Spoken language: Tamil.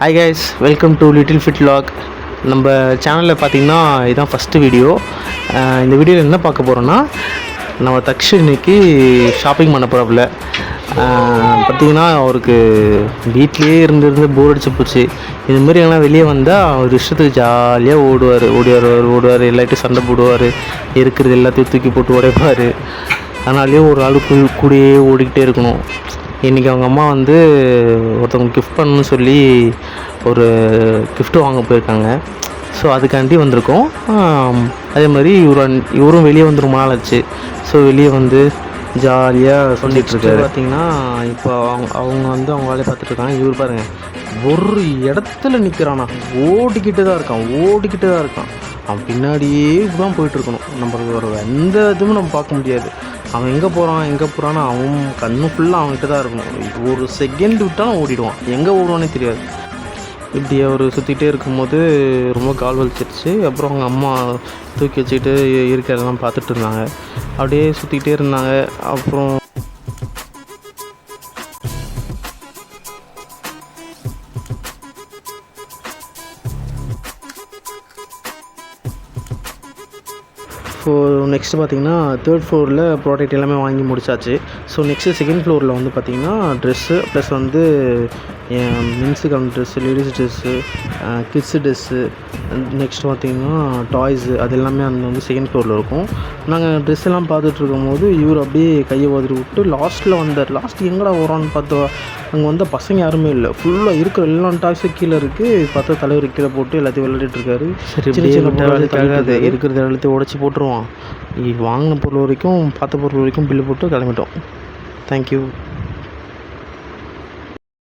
Hi guys, welcome to little fit vlog. நம்ம சேனலில் பார்த்திங்கன்னா இதுதான் ஃபஸ்ட்டு வீடியோ. இந்த வீடியோவில் என்ன பார்க்க போகிறோன்னா, நம்ம தக்ஷ் இன்னைக்கு ஷாப்பிங் பண்ண போகிறப்பல பார்த்திங்கன்னா அவருக்கு வீட்லேயே இருந்து போர் அடிச்சு போச்சு. இதுமாரி எல்லாம் வெளியே வந்தால் ஒரு இஷ்டத்துக்கு ஜாலியாக ஓடுவார், எல்லாத்தையும் சண்டை போடுவார், இருக்கிறது எல்லாத்தையும் தூக்கி போட்டு உடைப்பார். அதனாலேயே ஒரு ஆள் கூடயே ஓடிக்கிட்டே இருக்கணும். இன்றைக்கி அவங்க அம்மா வந்து ஒருத்தவங்க கிஃப்ட் பண்ணணும்னு சொல்லி ஒரு கிஃப்ட்டு வாங்க போயிருக்காங்க. ஸோ அதுக்காண்டி வந்திருக்கோம். அதே மாதிரி இவரும் வெளியே வந்து ரொம்ப நாள் ஆச்சு. ஸோ வெளியே வந்து ஜாலியாக சொல்லிகிட்ருக்காரு. பார்த்திங்கன்னா இப்போ அவங்க வந்து அவங்க வேலையை பார்த்துட்ருக்காங்க. இவர் பாருங்கள், ஒரு இடத்துல நிற்கிறானா, ஓடிக்கிட்டு தான் இருக்கான். அவன் பின்னாடியே தான் போயிட்டுருக்கணும். நம்மளுக்கு ஒரு எந்த இதுவும் நம்ம பார்க்க முடியாது. அவன் எங்கே போகிறான்னு அவன் கண்ணு ஃபுல்லாக அவன்கிட்ட தான் இருக்கணும். ஒரு செகண்ட் விட்டாலும் ஓடிடுவான், எங்கே ஓடுவானே தெரியாது. இப்படி அவர் சுற்றிக்கிட்டே இருக்கும்போது ரொம்ப கால் வலிச்சிருச்சு. அப்புறம் அவங்க அம்மா தூக்கி வச்சுக்கிட்டு இருக்கிறதெல்லாம் பார்த்துட்டு இருந்தாங்க. அப்படியே சுற்றிக்கிட்டே இருந்தாங்க. அப்புறம் நெக்ஸ்ட்டு பார்த்திங்கன்னா 3rd ஃப்ளோரில் ப்ராடக்ட் எல்லாமே வாங்கி முடிச்சாச்சு. ஸோ நெக்ஸ்ட்டு 2nd ஃப்ளோரில் வந்து பார்த்திங்கன்னா ட்ரெஸ்ஸு ப்ளஸ் வந்து மென்ஸுக்கான dress, ladies dress, kids dress, next பார்த்திங்கன்னா டாய்ஸு, அது எல்லாமே அந்த வந்து 2nd ஃப்ளோரில் இருக்கும். நாங்கள் ட்ரெஸ் எல்லாம் பார்த்துட்ருக்கும் போது இவர் அப்படியே கையை உதறி விட்டு லாஸ்ட்டில் வந்தார். லாஸ்ட்டு எங்கடா வரான்னு பார்த்தா அங்கே வந்த பசங்க யாருமே இல்லை. ஃபுல்லாக இருக்கிற எல்லா டாய்ஸும் கீழே இருக்குது. பார்த்தா தலைவர் கீழே போட்டு எல்லாத்தையும் விளையாடிட்டுருக்காரு. சரி, சின்ன வேலைக்காகாது, இருக்கிறத எல்லாத்தையும் உடச்சி போட்டுருவான். வாங்கின பொருள் வரைக்கும் பார்த்த பொருள் வரைக்கும் பில்லு போட்டு கிளம்பிட்டோம். தேங்க்யூ.